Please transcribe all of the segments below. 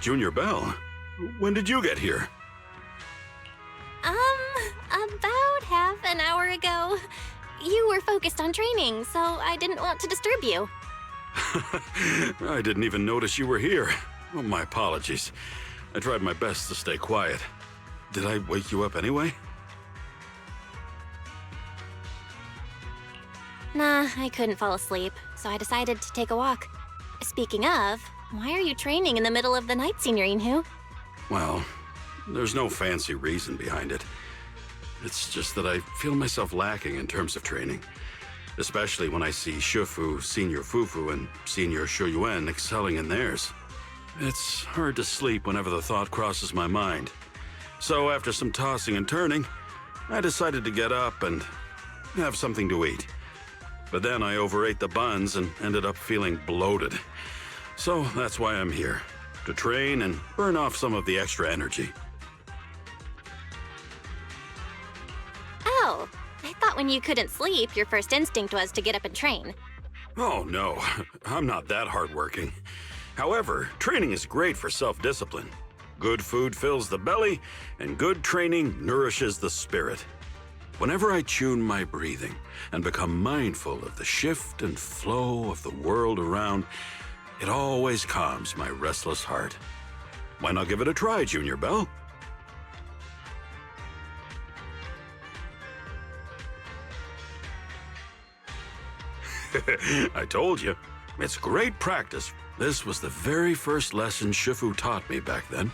Junior Bell, when did you get here? About half an hour ago. You were focused on training, so I didn't want to disturb you. I didn't even notice you were here. Oh, my apologies. I tried my best to stay quiet. Did I wake you up anyway? Nah, I couldn't fall asleep, so I decided to take a walk. Speaking of, why are you training in the middle of the night, Senior Inhu? Well, there's no fancy reason behind it. It's just that I feel myself lacking in terms of training, especially when I see Shifu, Senior Fufu, and Senior Shuyuan excelling in theirs. It's hard to sleep whenever the thought crosses my mind. So after some tossing and turning, I decided to get up and have something to eat. But then I overate the buns and ended up feeling bloated. So that's why I'm here, to train and burn off some of the extra energy. Oh, I thought when you couldn't sleep, your first instinct was to get up and train. Oh no, I'm not that hardworking. However, training is great for self-discipline. Good food fills the belly, and good training nourishes the spirit. Whenever I tune my breathing and become mindful of the shift and flow of the world around, it always calms my restless heart. Why not give it a try, Junior Bell? I told you, it's great practice. This was the very first lesson Shifu taught me back then.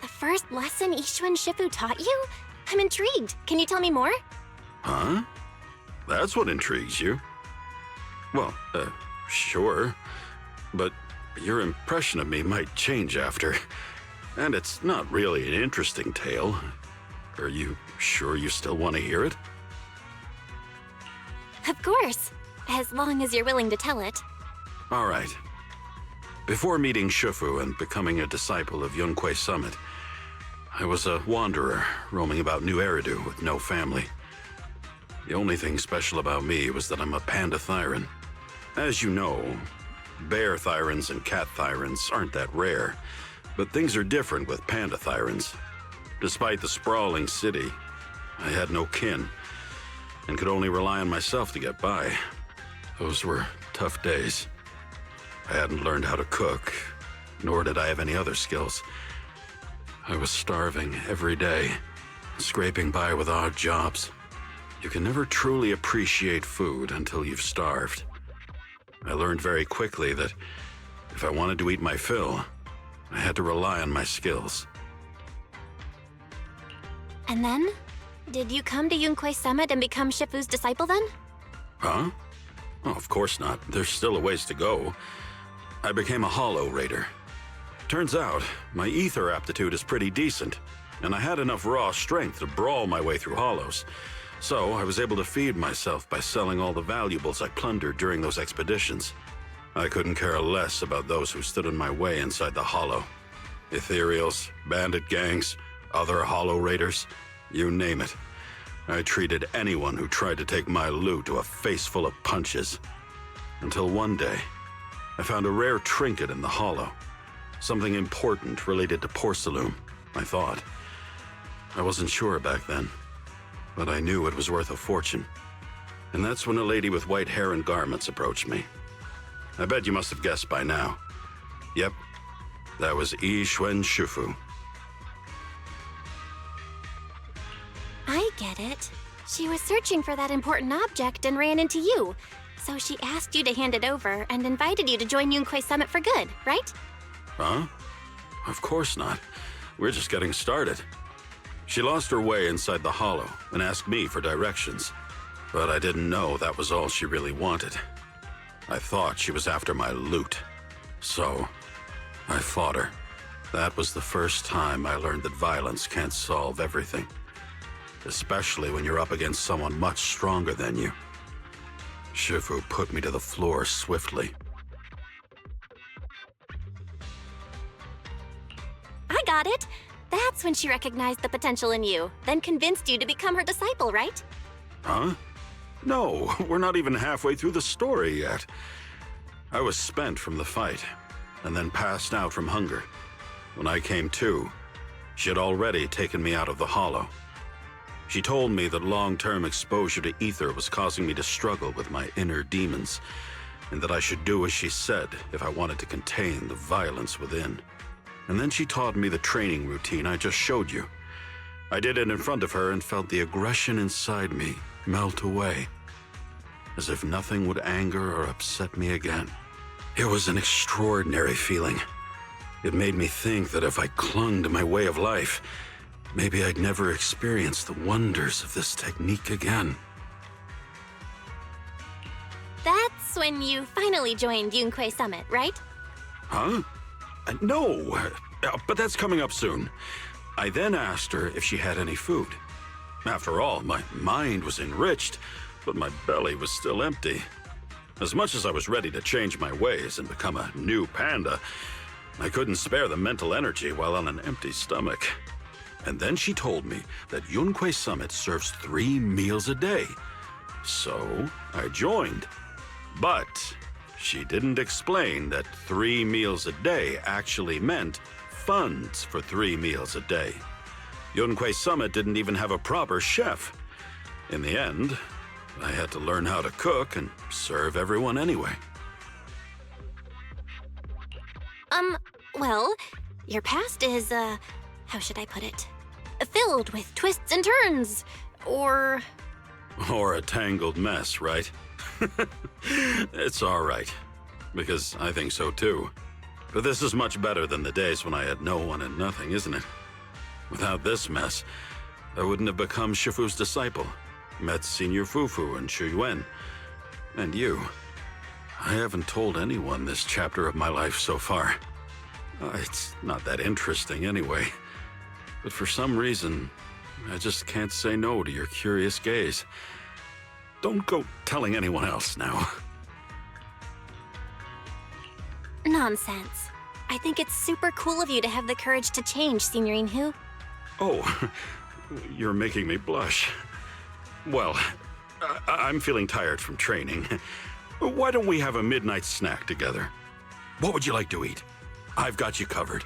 The first lesson Ishu and Shifu taught you? I'm intrigued. Can you tell me more? Huh? That's what intrigues you? Well, sure. But your impression of me might change after. And it's not really an interesting tale. Are you sure you still want to hear it? Of course, as long as you're willing to tell it. All right. Before meeting Shifu and becoming a disciple of Yunquay Summit, I was a wanderer roaming about New Eridu with no family. The only thing special about me was that I'm a panda thyran. As you know, bear thyrans and cat thyrans aren't that rare, but things are different with panda thyrans. Despite the sprawling city, I had no kin and could only rely on myself to get by. Those were tough days. I hadn't learned how to cook, nor did I have any other skills. I was starving every day, scraping by with odd jobs. You can never truly appreciate food until you've starved. I learned very quickly that if I wanted to eat my fill, I had to rely on my skills. And then? Did you come to Yunquay Summit and become Shifu's disciple then? Huh? Oh, of course not. There's still a ways to go. I became a hollow raider. Turns out, my ether aptitude is pretty decent, and I had enough raw strength to brawl my way through hollows. So I was able to feed myself by selling all the valuables I plundered during those expeditions. I couldn't care less about those who stood in my way inside the hollow. Ethereals, bandit gangs, other hollow raiders, you name it. I treated anyone who tried to take my loot to a face full of punches. Until one day, I found a rare trinket in the hollow. Something important related to porcelain, I thought. I wasn't sure back then, but I knew it was worth a fortune. And that's when a lady with white hair and garments approached me. I bet you must have guessed by now. Yep, that was Yi Xuan Shifu. I get it. She was searching for that important object and ran into you. So she asked you to hand it over and invited you to join Yunquay Summit for good, right? Huh? Of course not. We're just getting started. She lost her way inside the hollow and asked me for directions. But I didn't know that was all she really wanted. I thought she was after my loot. So, I fought her. That was the first time I learned that violence can't solve everything. Especially when you're up against someone much stronger than you. Shifu put me to the floor swiftly. I got it. That's when she recognized the potential in you, then convinced you to become her disciple, right? Huh? No, we're not even halfway through the story yet. I was spent from the fight, and then passed out from hunger. When I came to, she had already taken me out of the hollow. She told me that long-term exposure to ether was causing me to struggle with my inner demons, and that I should do as she said if I wanted to contain the violence within. And then she taught me the training routine I just showed you. I did it in front of her and felt the aggression inside me melt away, as if nothing would anger or upset me again. It was an extraordinary feeling. It made me think that if I clung to my way of life, maybe I'd never experience the wonders of this technique again. That's when you finally joined Yunquay Summit, right? Huh? No, but that's coming up soon. I then asked her if she had any food. After all, my mind was enriched, but my belly was still empty. As much as I was ready to change my ways and become a new panda, I couldn't spare the mental energy while on an empty stomach. And then she told me that Yunquay Summit serves 3 meals a day. So I joined. But she didn't explain that 3 meals a day actually meant funds for 3 meals a day. Yunquay Summit didn't even have a proper chef. In the end, I had to learn how to cook and serve everyone anyway. Well, your past is, how should I put it? Filled with twists and turns, or a tangled mess, right? It's all right, because I think so too. But this is much better than the days when I had no one and nothing, isn't it? Without this mess, I wouldn't have become Shifu's disciple, met Senior Fufu and Shu Yuan, and you. I haven't told anyone this chapter of my life so far. It's not that interesting anyway. But for some reason, I just can't say no to your curious gaze. Don't go telling anyone else now. nonsense. I think it's super cool of you to have the courage to change, Signorine Hu. Oh, you're making me blush. Well, I'm feeling tired from training. Why don't we have a midnight snack together? What would you like to eat? I've got you covered.